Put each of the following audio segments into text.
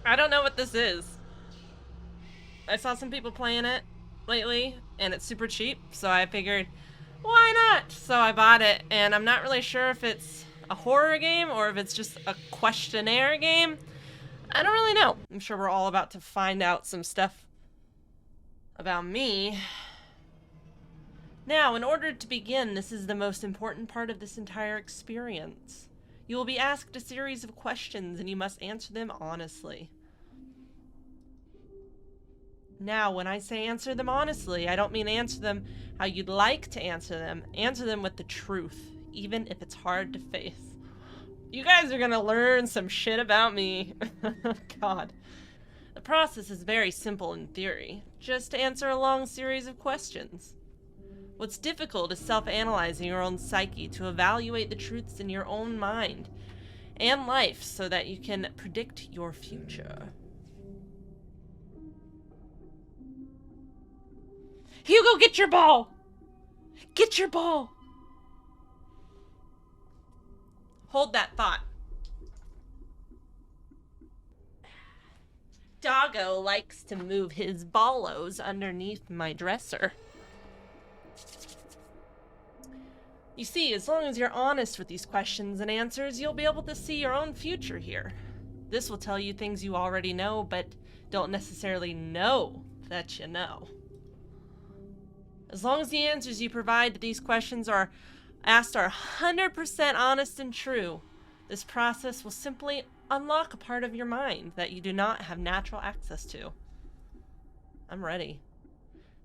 I don't know what this is. I saw some people playing it lately, and it's super cheap, so I figured, why not? So I bought it, and I'm not really sure if it's a horror game or if it's just a questionnaire game. I don't really know. I'm sure we're all about to find out some stuff about me. Now, in order to begin, this is the most important part of this entire experience. You will be asked a series of questions, and you must answer them honestly. Now, when I say answer them honestly, I don't mean answer them how you'd like to answer them. Answer them with the truth, even if it's hard to face. You guys are gonna learn some shit about me. God. The process is very simple in theory. Just answer a long series of questions. What's difficult is self-analyzing your own psyche to evaluate the truths in your own mind and life so that you can predict your future. Hugo, get your ball! Get your ball! Hold that thought. Doggo likes to move his ballos underneath my dresser. You see, as long as you're honest with these questions and answers, you'll be able to see your own future here. This will tell you things you already know, but don't necessarily know that you know. As long as the answers you provide to these questions are asked are 100% honest and true, this process will simply unlock a part of your mind that you do not have natural access to. I'm ready.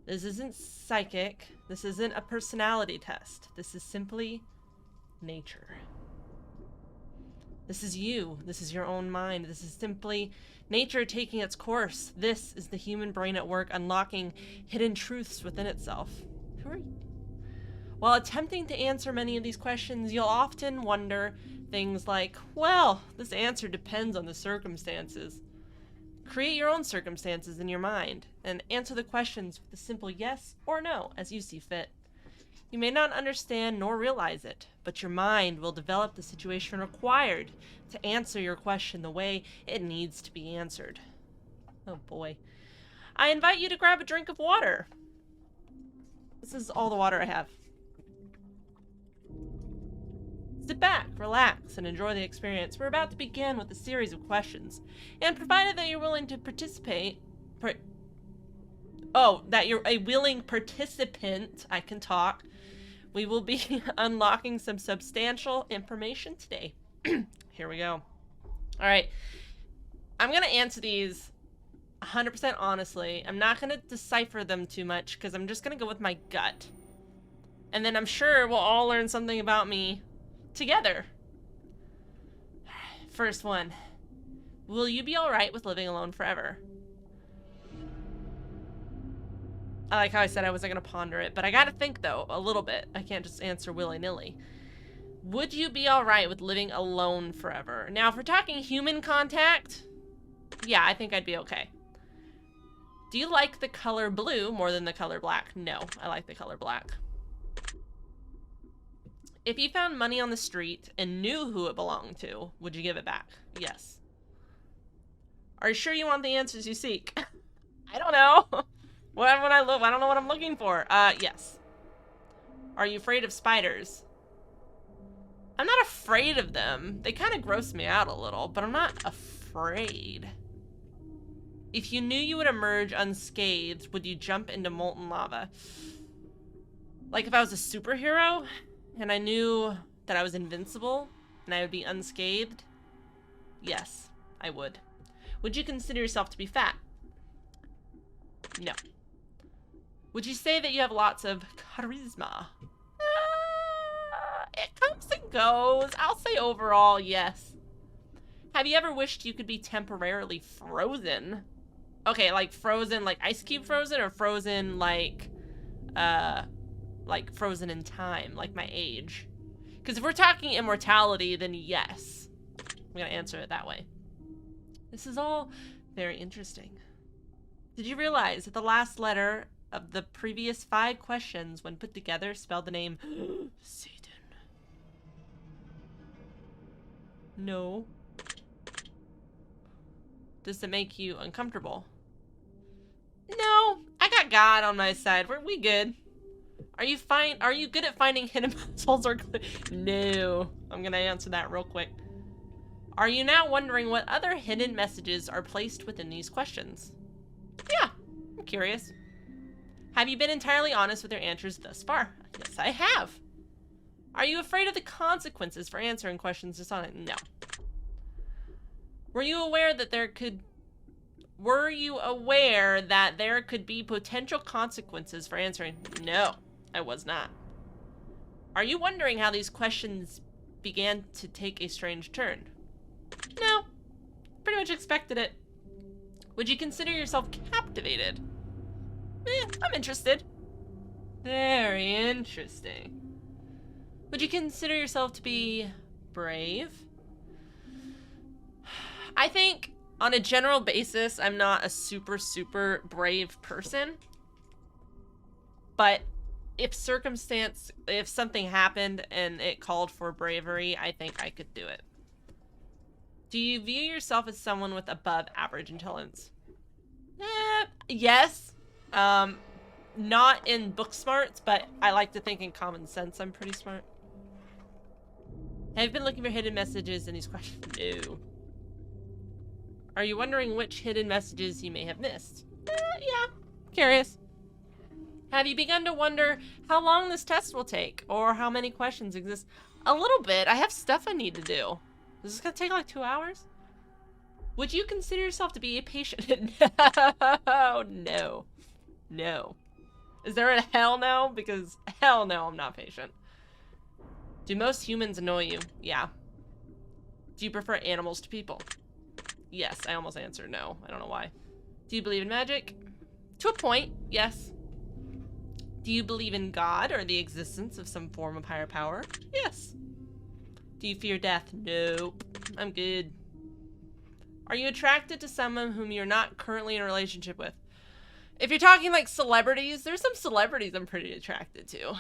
This isn't psychic. This isn't a personality test. This is simply nature. This is you. This is your own mind. This is simply nature taking its course. This is the human brain at work unlocking hidden truths within itself. Who are you? While attempting to answer many of these questions, you'll often wonder things like, well, this answer depends on the circumstances. Create your own circumstances in your mind and answer the questions with a simple yes or no as you see fit. You may not understand nor realize it, but your mind will develop the situation required to answer your question the way it needs to be answered. Oh boy. I invite you to grab a drink of water. This is all the water I have. Sit back, relax, and enjoy the experience. We're about to begin with a series of questions. And provided that you're willing to participate... that you're a willing participant, I can talk, we will be unlocking some substantial information today. Here we go. Alright. I'm going to answer these 100% honestly. I'm not going to decipher them too much, because I'm just going to go with my gut. And then I'm sure we'll all learn something about me together. First one. Will you be alright with living alone forever? I like how I said I wasn't going to ponder it, but I gotta think, though, a little bit. I can't just answer willy-nilly. Would you be alright with living alone forever? Now, if we're talking human contact, yeah, I think I'd be okay. Do you like the color blue more than the color black? No, I like the color black. If you found money on the street and knew who it belonged to, would you give it back? Yes. Are you sure you want the answers you seek? I don't know. What would I look? I don't know what I'm looking for. Yes. Are you afraid of spiders? I'm not afraid of them. They kind of gross me out a little, but I'm not afraid. If you knew you would emerge unscathed, would you jump into molten lava? Like if I was a superhero and I knew that I was invincible and I would be unscathed? Yes, I would. Would you consider yourself to be fat? No. Would you say that you have lots of charisma? It comes and goes. I'll say overall, yes. Have you ever wished you could be temporarily frozen? Okay, like frozen, like ice cube frozen, or frozen like frozen in time, like my age? Because if we're talking immortality, then yes. I'm gonna answer it that way. This is all very interesting. Did you realize that the last letter of the previous 5 questions, when put together, spelled the name Satan? No. Does it make you uncomfortable? No, I got God on my side. We good. Are you fine? Are you good at finding hidden puzzles or no? I'm gonna answer that real quick. Are you now wondering what other hidden messages are placed within these questions? Yeah, I'm curious. Have you been entirely honest with your answers thus far? Yes, I have. Are you afraid of the consequences for answering questions dishonestly? No. Were you aware that there could be potential consequences for answering? No, I was not. Are you wondering how these questions began to take a strange turn? No, pretty much expected it. Would you consider yourself captivated? I'm interested. Very interesting. Would you consider yourself to be brave? I think on a general basis, I'm not a super brave person. But if something happened and it called for bravery, I think I could do it. Do you view yourself as someone with above average intelligence? Yes. Not in book smarts, but I like to think in common sense I'm pretty smart. Have you been looking for hidden messages in these questions? No. Are you wondering which hidden messages you may have missed? Yeah, curious. Have you begun to wonder how long this test will take or how many questions exist? A little bit. I have stuff I need to do. Is this gonna take like 2 hours? Would you consider yourself to be a patient? No. No. Is there a hell no? Because hell no, I'm not patient. Do most humans annoy you? Yeah. Do you prefer animals to people? Yes, I almost answered no. I don't know why. Do you believe in magic? To a point, yes. Do you believe in God or the existence of some form of higher power? Yes. Do you fear death? Nope. I'm good. Are you attracted to someone whom you're not currently in a relationship with? If you're talking like celebrities, there's some celebrities I'm pretty attracted to.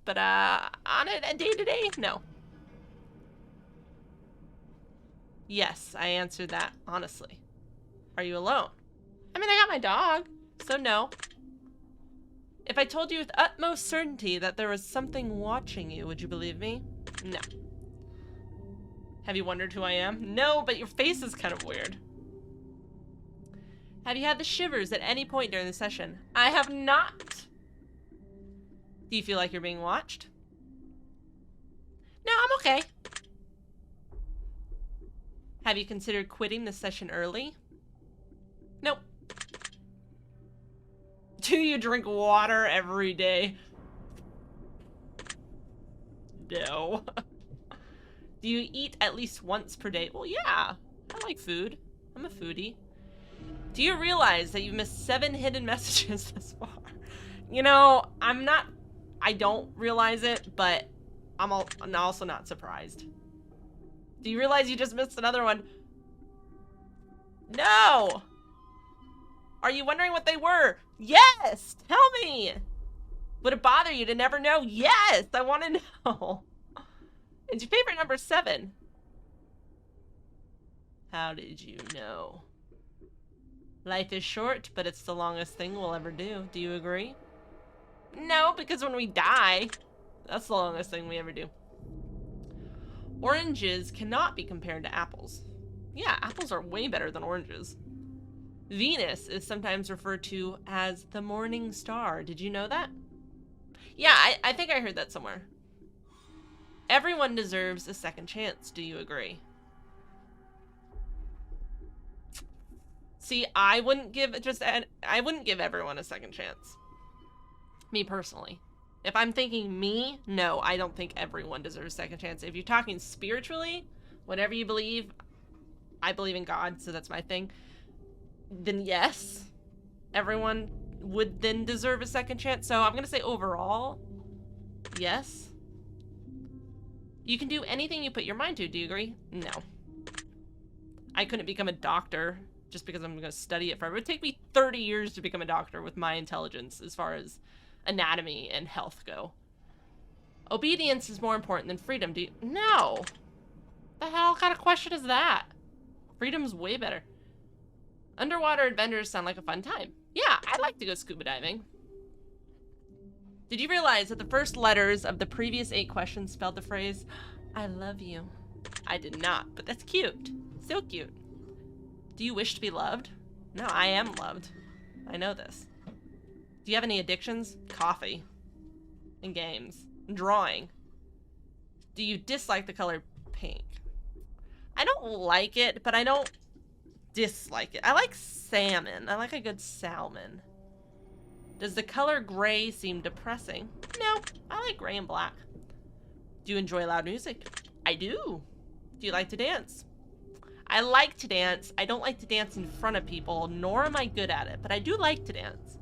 But on a day-to-day, no. Yes, I answered that honestly. Are you alone? I mean, I got my dog, so no. If I told you with utmost certainty that there was something watching you, would you believe me? No. Have you wondered who I am? No, but your face is kind of weird. Have you had the shivers at any point during the session? I have not. Do you feel like you're being watched? No, I'm okay. Have you considered quitting the session early? Nope. Do you drink water every day? No. Do you eat at least once per day? Well, yeah. I like food. I'm a foodie. Do you realize that you've missed 7 hidden messages thus far? You know, I don't realize it, but I'm also not surprised. Do you realize you just missed another one? No! Are you wondering what they were? Yes! Tell me! Would it bother you to never know? Yes! I want to know. Is your favorite number 7? How did you know? Life is short, but it's the longest thing we'll ever do. Do you agree? No, because when we die, that's the longest thing we ever do. Oranges cannot be compared to apples. Yeah, apples are way better than oranges. Venus is sometimes referred to as the morning star. Did you know that? Yeah, I think I heard that somewhere. Everyone deserves a second chance. Do you agree? See, I wouldn't give everyone a second chance. Me personally. If I'm thinking me, no, I don't think everyone deserves a second chance. If you're talking spiritually, whatever you believe, I believe in God, so that's my thing. Then yes, everyone would then deserve a second chance. So I'm gonna say overall, yes. You can do anything you put your mind to. Do you agree? No. I couldn't become a doctor just because I'm gonna study it forever. It would take me 30 years to become a doctor with my intelligence as far as anatomy and health go. Obedience is more important than freedom. Do you? No. The hell kind of question is that? Freedom's way better. Underwater adventures sound like a fun time. Yeah, I'd like to go scuba diving. Did you realize that the first letters of the previous 8 questions spelled the phrase, I love you? I did not, but that's cute. So cute. Do you wish to be loved? No, I am loved. I know this. Do you have any addictions? Coffee. And games. And drawing. Do you dislike the color pink? I don't like it, but I don't dislike it. I like salmon. I like a good salmon. Does the color gray seem depressing? No, I like gray and black. Do you enjoy loud music? I do. Do you like to dance? I like to dance. I don't like to dance in front of people, nor am I good at it, but I do like to dance.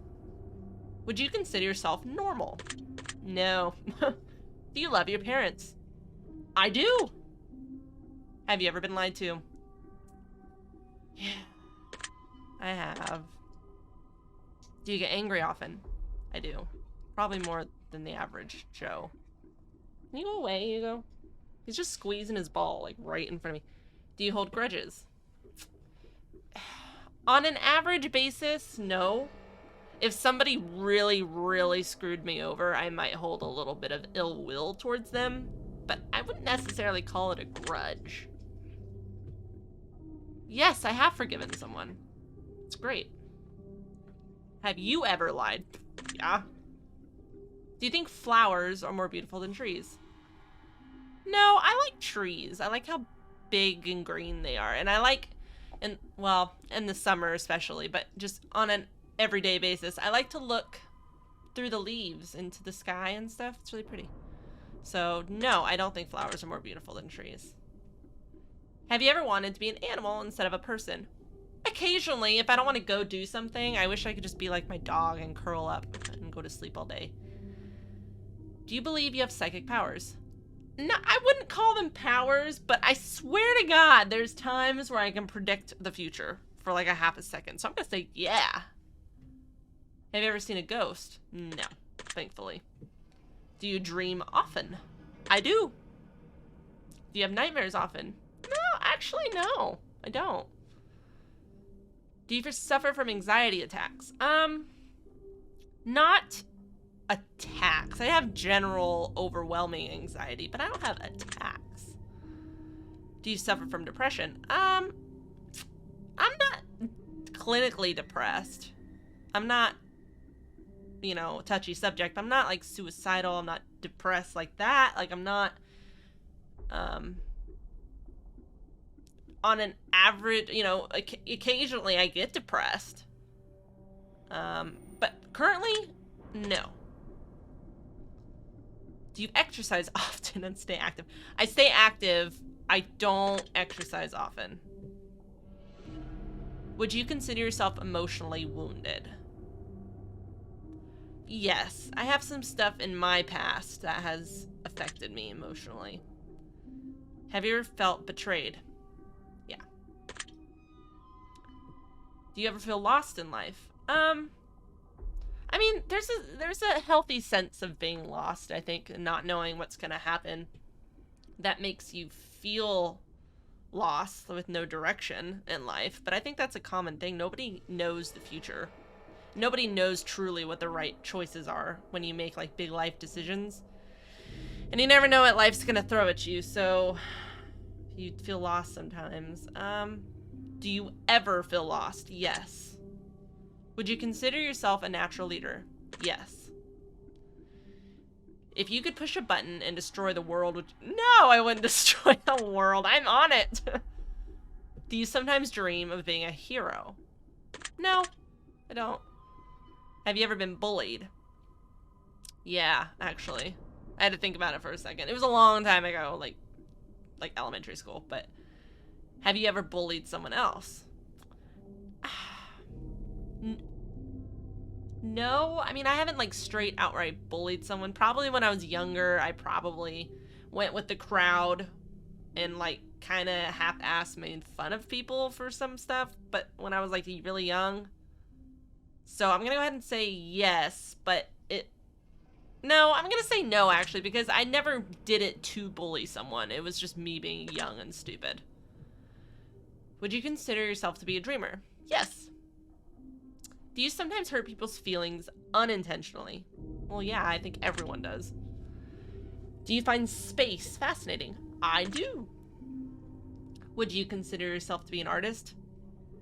Would you consider yourself normal? No. Do you love your parents? I do. Have you ever been lied to? Yeah, I have. Do you get angry often? I do. Probably more than the average Joe. Can you go away, Hugo? He's just squeezing his ball, like, right in front of me. Do you hold grudges? On an average basis, no. If somebody really, really screwed me over, I might hold a little bit of ill will towards them, but I wouldn't necessarily call it a grudge. Yes, I have forgiven someone. It's great. Have you ever lied? Yeah. Do you think flowers are more beautiful than trees? No, I like trees. I like how big and green they are. And I like, well, in the summer especially, but just on an everyday basis, I like to look through the leaves into the sky and stuff. It's really pretty. So, no, I don't think flowers are more beautiful than trees. Have you ever wanted to be an animal instead of a person? Occasionally, if I don't want to go do something, I wish I could just be like my dog and curl up and go to sleep all day. Do you believe you have psychic powers? No, I wouldn't call them powers, but I swear to God, there's times where I can predict the future for like a half a second. So I'm gonna say, yeah. Have you ever seen a ghost? No, thankfully. Do you dream often? I do. Do you have nightmares often? No, actually, no, I don't. Do you suffer from anxiety attacks? Not attacks. I have general overwhelming anxiety, but I don't have attacks. Do you suffer from depression? I'm not clinically depressed. I'm not, you know, touchy subject. I'm not like suicidal. I'm not depressed like that. Like I'm not, on an average, you know, occasionally I get depressed. But currently, no. Do you exercise often and stay active? I stay active. I don't exercise often. Would you consider yourself emotionally wounded? Yes, I have some stuff in my past that has affected me emotionally. Have you ever felt betrayed? Yeah. Do you ever feel lost in life? I mean, there's a healthy sense of being lost, I think, and not knowing what's gonna happen. That makes you feel lost with no direction in life, but I think that's a common thing. Nobody knows the future. Nobody knows truly what the right choices are when you make like big life decisions. And you never know what life's gonna throw at you, so you feel lost sometimes. Do you ever feel lost? Yes. Would you consider yourself a natural leader? Yes. If you could push a button and destroy the world, would you... No, I wouldn't destroy the world. I'm on it. Do you sometimes dream of being a hero? No, I don't. Have you ever been bullied? Yeah, actually. I had to think about it for a second. It was a long time ago, like elementary school, but have you ever bullied someone else? No, I mean, I haven't like straight outright bullied someone. Probably when I was younger, I probably went with the crowd and like kind of half-assed made fun of people for some stuff, but when I was like really young. So I'm gonna go ahead and say yes, but no, I'm gonna say no actually, because I never did it to bully someone. It was just me being young and stupid. Would you consider yourself to be a dreamer? Yes. Do you sometimes hurt people's feelings unintentionally? Well, yeah, I think everyone does. Do you find space fascinating? I do. Would you consider yourself to be an artist?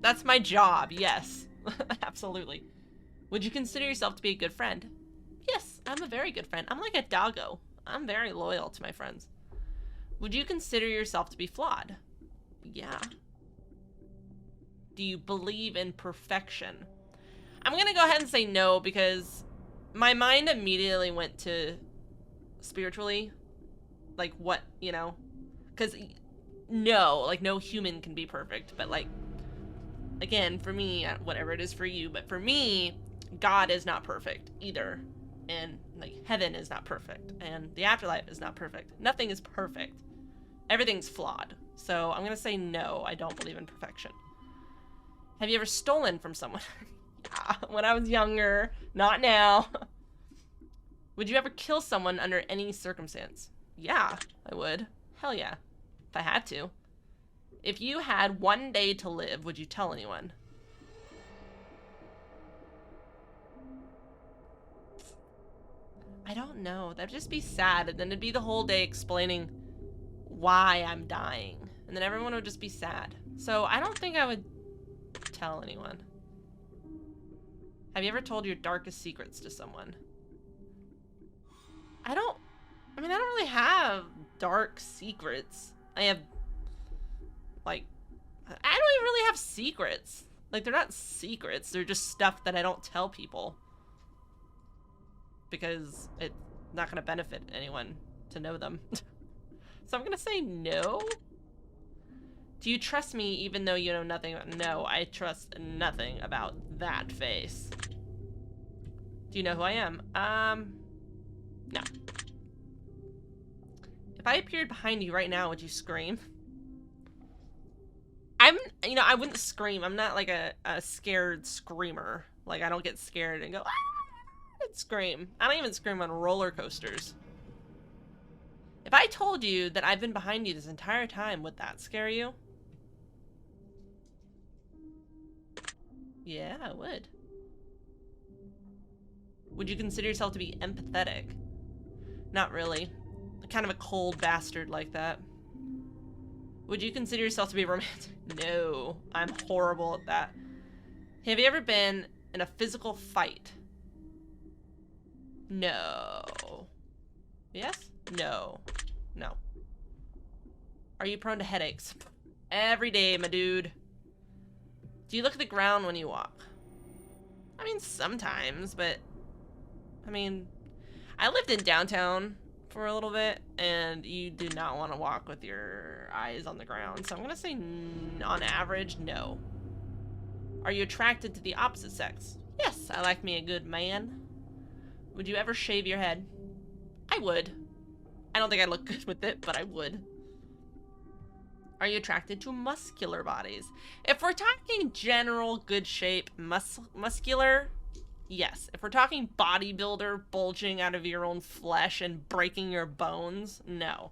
That's my job, yes. Absolutely. Would you consider yourself to be a good friend? Yes, I'm a very good friend. I'm like a doggo. I'm very loyal to my friends. Would you consider yourself to be flawed? Yeah. Do you believe in perfection? I'm gonna go ahead and say no because my mind immediately went to spiritually. Like what, you know? Because no, like no human can be perfect. But like, again, for me, whatever it is for you, but for me, God is not perfect either. And like heaven is not perfect. And the afterlife is not perfect. Nothing is perfect. Everything's flawed. So I'm gonna say no, I don't believe in perfection. Have you ever stolen from someone? Yeah, when I was younger, not now. Would you ever kill someone under any circumstance? Yeah, I would. Hell yeah. If I had to. If you had one day to live, would you tell anyone? I don't know. That'd just be sad. And then it'd be the whole day explaining why I'm dying. And then everyone would just be sad. So I don't think I would tell anyone. Have you ever told your darkest secrets to someone? I don't really have dark secrets. I have, like, I don't even really have secrets. Like, they're not secrets. They're just stuff that I don't tell people. Because it's not going to benefit anyone to know them. So I'm going to say no. Do you trust me even though you know nothing about... No, I trust nothing about that face. Do you know who I am? No. If I appeared behind you right now, would you scream? I wouldn't scream. I'm not like a scared screamer. Like, I don't get scared and go, ah, and scream. I don't even scream on roller coasters. If I told you that I've been behind you this entire time, would that scare you? Yeah, I would. Would you consider yourself to be empathetic? Not really. Kind of a cold bastard like that. Would you consider yourself to be romantic? No, I'm horrible at that. Have you ever been in a physical fight? No. Yes? No. No. Are you prone to headaches? Every day, my dude. Do you look at the ground when you walk? I mean, sometimes, but... I mean, I lived in downtown for a little bit, and you do not want to walk with your eyes on the ground. So I'm going to say, on average, no. Are you attracted to the opposite sex? Yes, I like me a good man. Would you ever shave your head? I would. I don't think I look good with it, but I would. Are you attracted to muscular bodies? If we're talking general good shape, muscular, yes. If we're talking bodybuilder, bulging out of your own flesh and breaking your bones, no.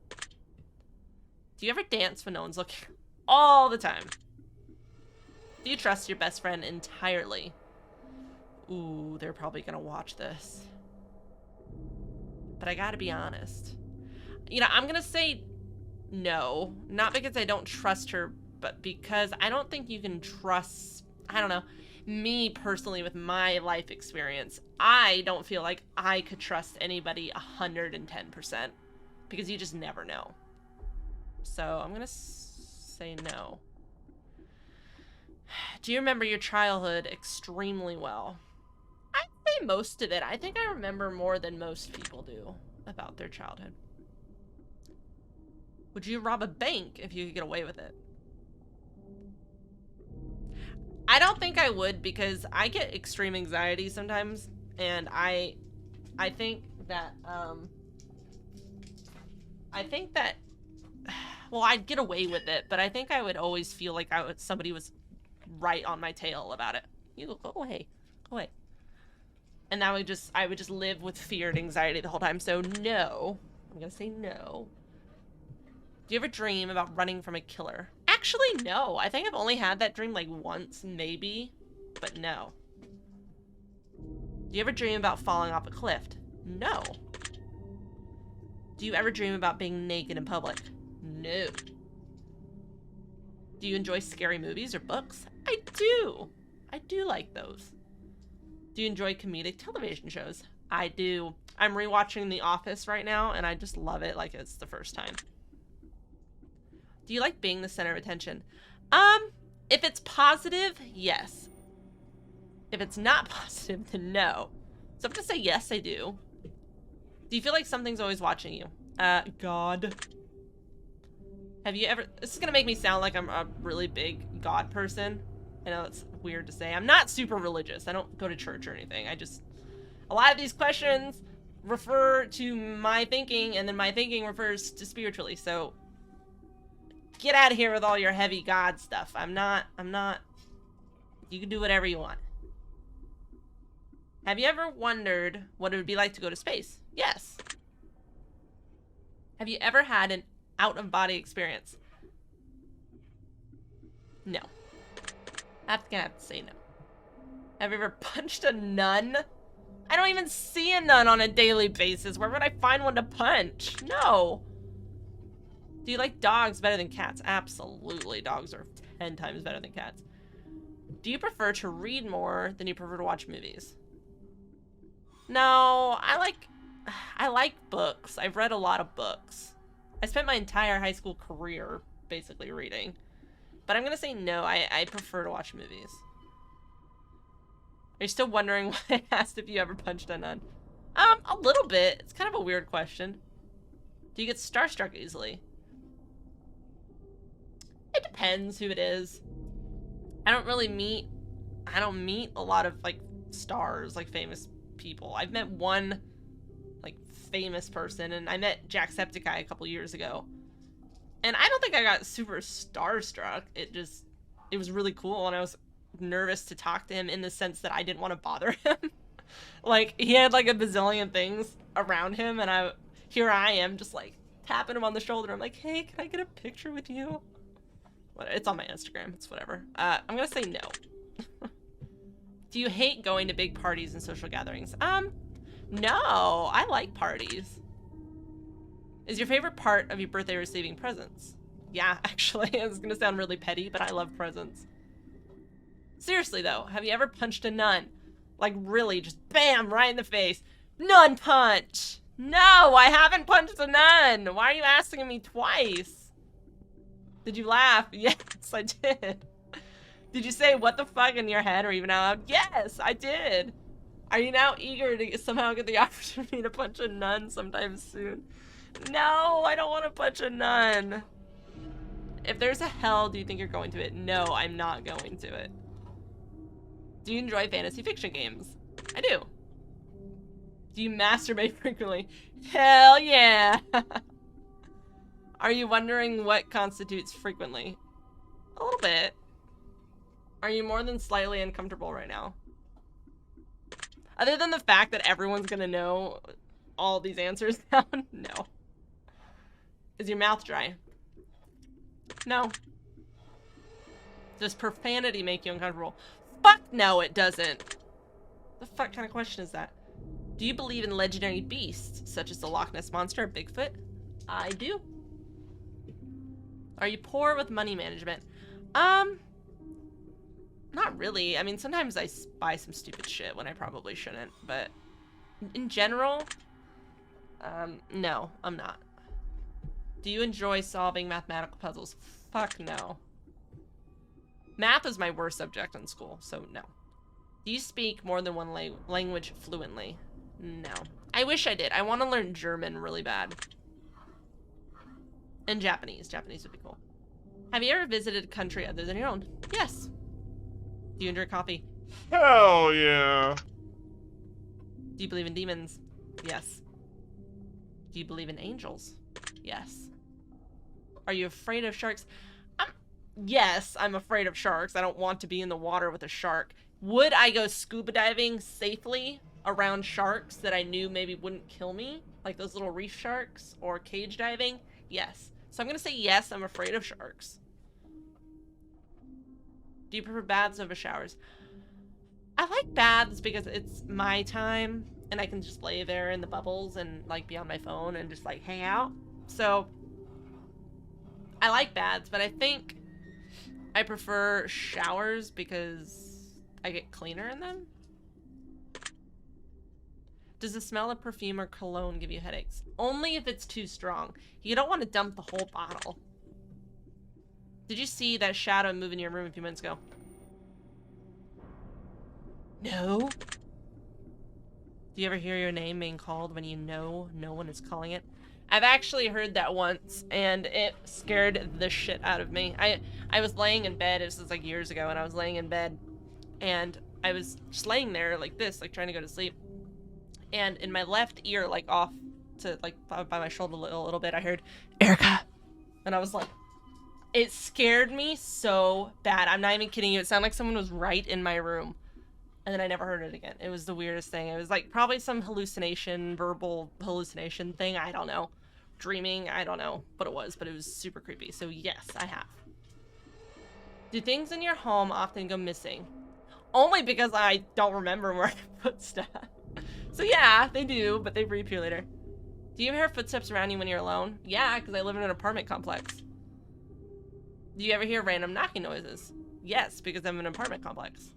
Do you ever dance when no one's looking? All the time. Do you trust your best friend entirely? Ooh, they're probably gonna watch this. But I gotta be honest. You know, I'm gonna say no. Not because I don't trust her, but because I don't think you can trust, I don't know, me personally with my life experience. I don't feel like I could trust anybody 110% because you just never know. So I'm gonna say no. Do you remember your childhood extremely well? I'd say most of it. I think I remember more than most people do about their childhood. Would you rob a bank if you could get away with it? I don't think I would because I get extreme anxiety sometimes, and I think that well, I'd get away with it, but I think I would always feel like somebody was right on my tail about it. You go away, go away. And I would just live with fear and anxiety the whole time. So no, I'm gonna say no. Do you ever dream about running from a killer? Actually, no. I think I've only had that dream like once, maybe. But no. Do you ever dream about falling off a cliff? No. Do you ever dream about being naked in public? No. Do you enjoy scary movies or books? I do. I do like those. Do you enjoy comedic television shows? I do. I'm rewatching The Office right now, and I just love it like it's the first time. Do you like being the center of attention? If it's positive, yes. If it's not positive, then no. So I'm gonna say yes, I do. Do you feel like something's always watching you? God. Have you ever... This is gonna make me sound like I'm a really big God person. I know it's weird to say. I'm not super religious. I don't go to church or anything. I just... A lot of these questions refer to my thinking, and then my thinking refers to spiritually, so... Get out of here with all your heavy God stuff. I'm not... You can do whatever you want. Have you ever wondered what it would be like to go to space? Yes. Have you ever had an out-of-body experience? No. I'm gonna have to say no. Have you ever punched a nun? I don't even see a nun on a daily basis. Where would I find one to punch? No. Do you like dogs better than cats? Absolutely. Dogs are 10 times better than cats. Do you prefer to read more than you prefer to watch movies? No, I like books. I've read a lot of books. I spent my entire high school career basically reading. But I'm gonna say no, I prefer to watch movies. Are you still wondering why I asked if you ever punched a nun? A little bit. It's kind of a weird question. Do you get starstruck easily? It depends who it is. I don't meet a lot of, like, stars, like, famous people. I've met one, like, famous person, and I met Jacksepticeye a couple years ago. And I don't think I got super starstruck. It was really cool, and I was nervous to talk to him in the sense that I didn't want to bother him. Like, he had, like, a bazillion things around him, and here I am just, like, tapping him on the shoulder. I'm like, hey, can I get a picture with you? It's on my Instagram. It's whatever. I'm gonna say no. Do you hate going to big parties and social gatherings? No. I like parties. Is your favorite part of your birthday receiving presents? Yeah, actually. It's gonna sound really petty, but I love presents. Seriously, though, have you ever punched a nun? Like, really, just bam, right in the face. Nun punch! No, I haven't punched a nun! Why are you asking me twice? Did you laugh? Yes, I did. Did you say what the fuck in your head or even out loud? Yes, I did. Are you now eager to somehow get the opportunity to punch a nun sometime soon? No, I don't want to punch a nun. If there's a hell, do you think you're going to it? No, I'm not going to it. Do you enjoy fantasy fiction games? I do. Do you masturbate frequently? Hell yeah. Are you wondering what constitutes frequently? A little bit. Are you more than slightly uncomfortable right now? Other than the fact that everyone's gonna know all these answers now, no. Is your mouth dry? No. Does profanity make you uncomfortable? Fuck no, it doesn't. The fuck kind of question is that? Do you believe in legendary beasts, such as the Loch Ness Monster or Bigfoot? I do. Are you poor with money management? Not really. I mean, sometimes I buy some stupid shit when I probably shouldn't, but in general, no, I'm not. Do you enjoy solving mathematical puzzles? Fuck no. Math is my worst subject in school, so no. Do you speak more than one language fluently? No. I wish I did. I want to learn German really bad. And Japanese. Japanese would be cool. Have you ever visited a country other than your own? Yes. Do you enjoy coffee? Hell yeah. Do you believe in demons? Yes. Do you believe in angels? Yes. Are you afraid of sharks? Yes, I'm afraid of sharks. I don't want to be in the water with a shark. Would I go scuba diving safely around sharks that I knew maybe wouldn't kill me? Like those little reef sharks, or cage diving? Yes. So I'm gonna say yes, I'm afraid of sharks. Do you prefer baths over showers? I like baths because it's my time and I can just lay there in the bubbles and like be on my phone and just like hang out. So I like baths, but I think I prefer showers because I get cleaner in them. Does the smell of perfume or cologne give you headaches? Only if it's too strong. You don't want to dump the whole bottle. Did you see that shadow move in your room a few minutes ago? No. Do you ever hear your name being called when you know no one is calling it? I've actually heard that once, and it scared the shit out of me. I was laying in bed, this was like years ago, and I was laying in bed, and I was just laying there like this, like trying to go to sleep. And in my left ear, like off to like by my shoulder a little bit, I heard, Erica. And I was like, it scared me so bad. I'm not even kidding you. It sounded like someone was right in my room. And then I never heard it again. It was the weirdest thing. It was like probably some hallucination, verbal hallucination thing. I don't know. Dreaming. I don't know what it was, but it was super creepy. So yes, I have. Do things in your home often go missing? Only because I don't remember where I put stuff. So yeah, they do, but they reappear later. Do you ever hear footsteps around you when you're alone? Yeah, because I live in an apartment complex. Do you ever hear random knocking noises? Yes, because I'm in an apartment complex.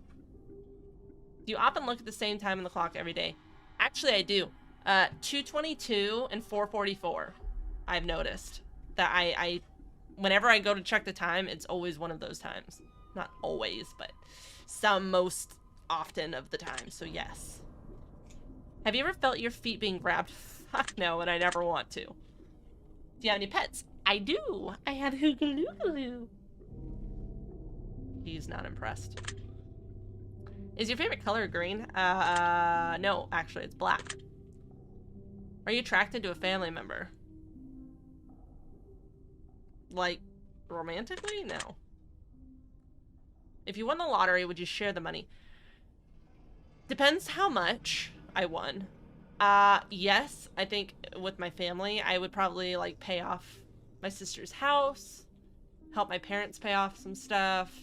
Do you often look at the same time on the clock every day? Actually, I do. 2:22 and 4:44. I've noticed that I whenever I go to check the time, it's always one of those times. Not always, but most often of the time, so yes. Have you ever felt your feet being grabbed? Fuck no, and I never want to. Do you have any pets? I do. I have Hoogaloogaloo. He's not impressed. Is your favorite color green? No, actually, it's black. Are you attracted to a family member? Like, romantically? No. If you won the lottery, would you share the money? Depends how much I won. Yes, I think with my family, I would probably, like, pay off my sister's house, help my parents pay off some stuff,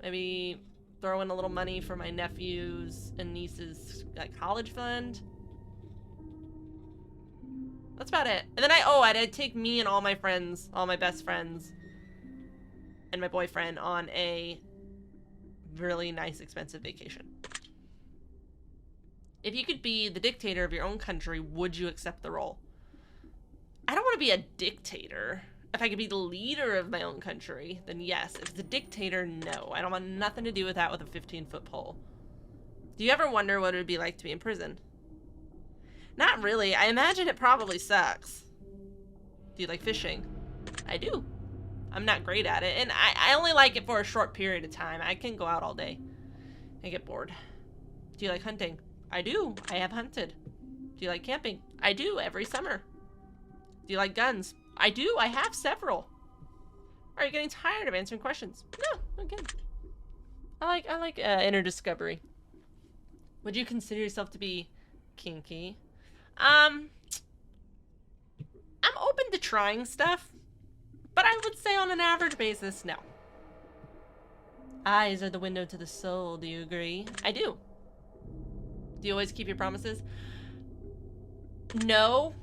maybe throw in a little money for my nephews and nieces, like, college fund. That's about it. And then I'd take me and all my friends, all my best friends, and my boyfriend on a really nice, expensive vacation. If you could be the dictator of your own country, would you accept the role? I don't want to be a dictator. If I could be the leader of my own country, then yes. If it's a dictator, no. I don't want nothing to do with that with a 15-foot pole. Do you ever wonder what it would be like to be in prison? Not really. I imagine it probably sucks. Do you like fishing? I do. I'm not great at it, and I only like it for a short period of time. I can go out all day and get bored. Do you like hunting? I do. I have hunted. Do you like camping? I do, every summer. Do you like guns? I do. I have several. Are you getting tired of answering questions? No, again. I like inner discovery. Would you consider yourself to be kinky? I'm open to trying stuff, but I would say on an average basis, no. Eyes are the window to the soul. Do you agree? I do. Do you always keep your promises? No.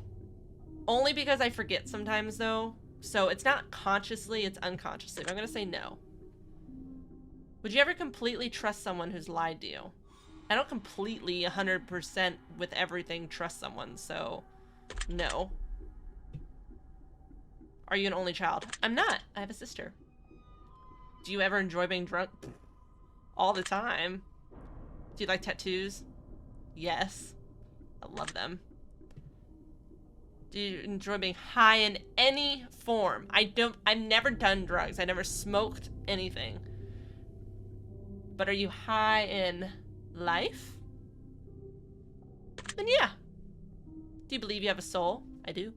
Only because I forget sometimes, though. So it's not consciously, it's unconsciously. But I'm going to say no. Would you ever completely trust someone who's lied to you? I don't completely 100% with everything trust someone, so no. Are you an only child? I'm not. I have a sister. Do you ever enjoy being drunk? All the time. Do you like tattoos? Yes. I love them. Do you enjoy being high in any form? I've never done drugs. I never smoked anything. But are you high in life? Then yeah. Do you believe you have a soul? I do.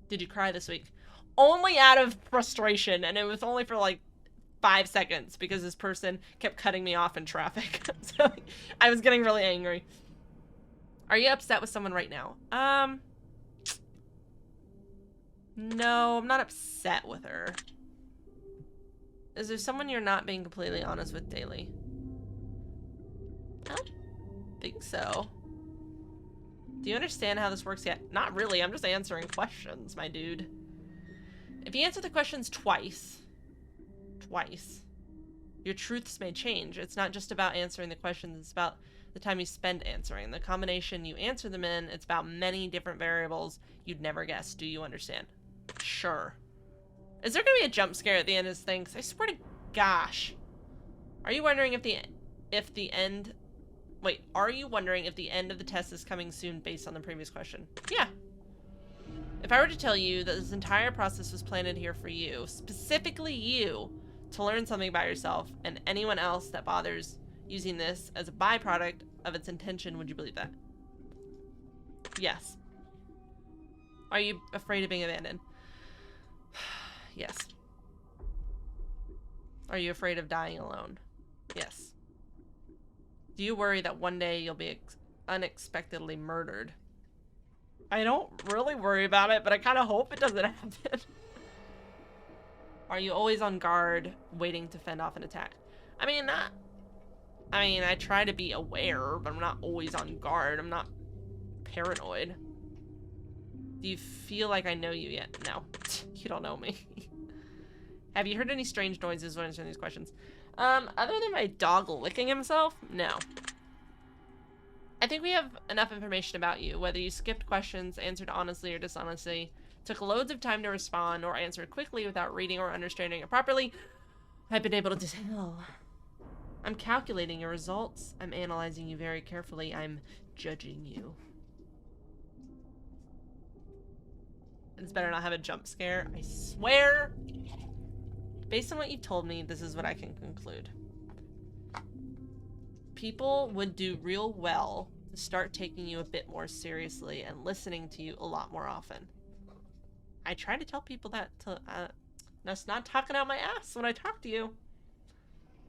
Did you cry this week? Only out of frustration, and it was only for like 5 seconds because this person kept cutting me off in traffic. So I was getting really angry. Are you upset with someone right now? No, I'm not upset with her. Is there someone you're not being completely honest with daily? I don't think so. Do you understand how this works yet? Not really. I'm just answering questions, my dude. If you answer the questions twice, your truths may change. It's not just about answering the questions. It's about the time you spend answering. The combination you answer them in, it's about many different variables you'd never guess. Do you understand? Sure. Is there gonna be a jump scare at the end of this thing? 'Cause I swear to gosh. Are you wondering if the end... Wait, are you wondering if the end of the test is coming soon based on the previous question? Yeah. If I were to tell you that this entire process was planted here for you, specifically you, to learn something about yourself and anyone else that bothers using this as a byproduct of its intention, would you believe that? Yes. Are you afraid of being abandoned? Yes. Are you afraid of dying alone? Yes. Do you worry that one day you'll be unexpectedly murdered? I don't really worry about it, but I kind of hope it doesn't happen. Are you always on guard, waiting to fend off an attack? I mean, I try to be aware, but I'm not always on guard. I'm not paranoid. Do you feel like I know you yet? No. You don't know me. Have you heard any strange noises when answering these questions? Other than my dog licking himself? No. I think we have enough information about you, whether you skipped questions, answered honestly or dishonestly, took loads of time to respond, or answered quickly without reading or understanding it properly. I've been able to tell. I'm calculating your results. I'm analyzing you very carefully. I'm judging you. It's better not have a jump scare. I swear. Based on what you've told me, this is what I can conclude. People would do real well to start taking you a bit more seriously and listening to you a lot more often. I try to tell people that that's not talking out my ass when I talk to you.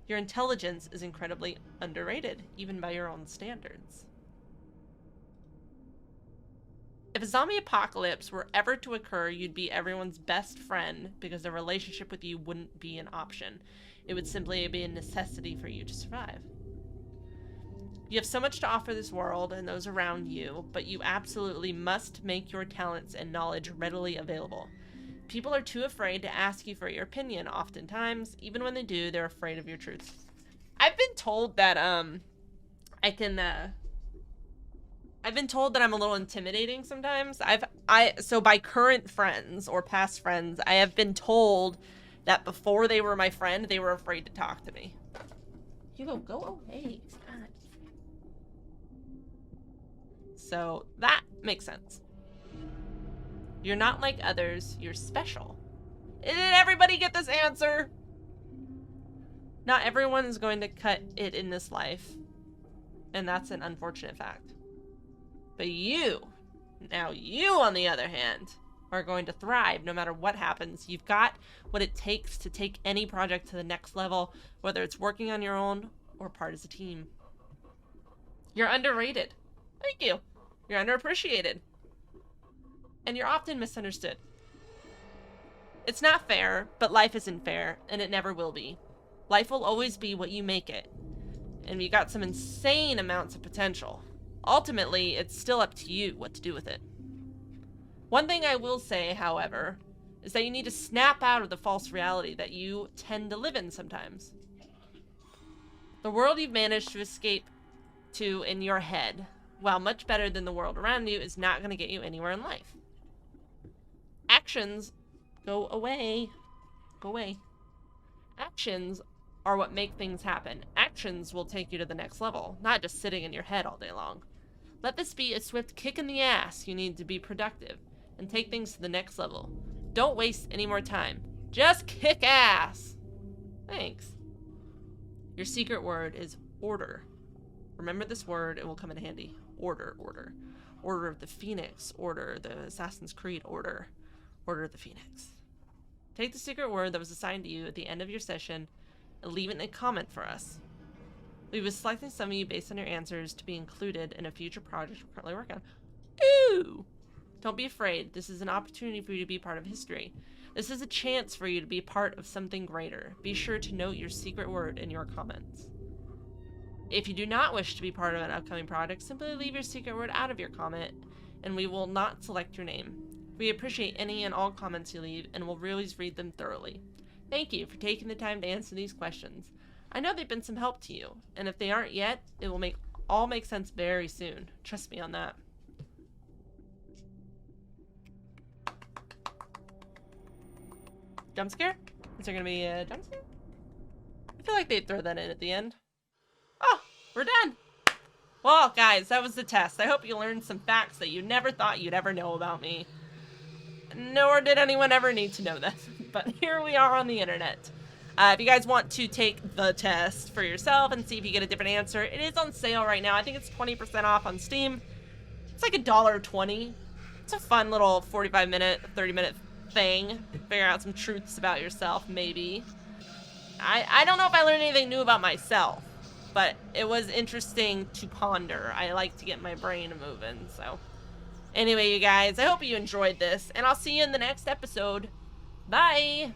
Your intelligence is incredibly underrated, even by your own standards. If a zombie apocalypse were ever to occur, you'd be everyone's best friend because a relationship with you wouldn't be an option. It would simply be a necessity for you to survive. You have so much to offer this world and those around you, but you absolutely must make your talents and knowledge readily available. People are too afraid to ask you for your opinion oftentimes. Even when they do, they're afraid of your truth. I've been told that, I've been told that I'm a little intimidating sometimes. So by current friends or past friends, I have been told that before they were my friend, they were afraid to talk to me. Hugo, go away. God. So that makes sense. You're not like others. You're special. Did everybody get this answer? Not everyone is going to cut it in this life. And that's an unfortunate fact. But you, now you on the other hand, are going to thrive no matter what happens. You've got what it takes to take any project to the next level, whether it's working on your own or part as a team. You're underrated. Thank you. You're underappreciated. And you're often misunderstood. It's not fair, but life isn't fair, and it never will be. Life will always be what you make it. And you got some insane amounts of potential. Ultimately, it's still up to you what to do with it. One thing I will say, however, is that you need to snap out of the false reality that you tend to live in sometimes. The world you've managed to escape to in your head, while much better than the world around you, is not going to get you anywhere in life. Actions go away. Go away. Actions are what make things happen. Actions will take you to the next level, not just sitting in your head all day long. Let this be a swift kick in the ass you need to be productive and take things to the next level. Don't waste any more time. Just kick ass. Thanks. Your secret word is order. Remember this word, it will come in handy. Order, order. Order of the Phoenix, order, the Assassin's Creed order. Order of the Phoenix. Take the secret word that was assigned to you at the end of your session and leave it in a comment for us. We will be selecting some of you based on your answers to be included in a future project we're currently working on. Ooh! Don't be afraid. This is an opportunity for you to be part of history. This is a chance for you to be part of something greater. Be sure to note your secret word in your comments. If you do not wish to be part of an upcoming project, simply leave your secret word out of your comment, and we will not select your name. We appreciate any and all comments you leave, and will always read them thoroughly. Thank you for taking the time to answer these questions. I know they've been some help to you, and if they aren't yet, it will all make sense very soon. Trust me on that. Jump scare? Is there gonna be a jump scare? I feel like they'd throw that in at the end. Oh, we're done. Well, guys, that was the test. I hope you learned some facts that you never thought you'd ever know about me. Nor did anyone ever need to know that. But here we are on the internet. If you guys want to take the test for yourself and see if you get a different answer, it is on sale right now. I think it's 20% off on Steam. It's like $1.20. It's a fun little 45-minute, 30-minute thing. Figure out some truths about yourself, maybe. I don't know if I learned anything new about myself, but it was interesting to ponder. I like to get my brain moving, so. Anyway, you guys, I hope you enjoyed this, and I'll see you in the next episode. Bye!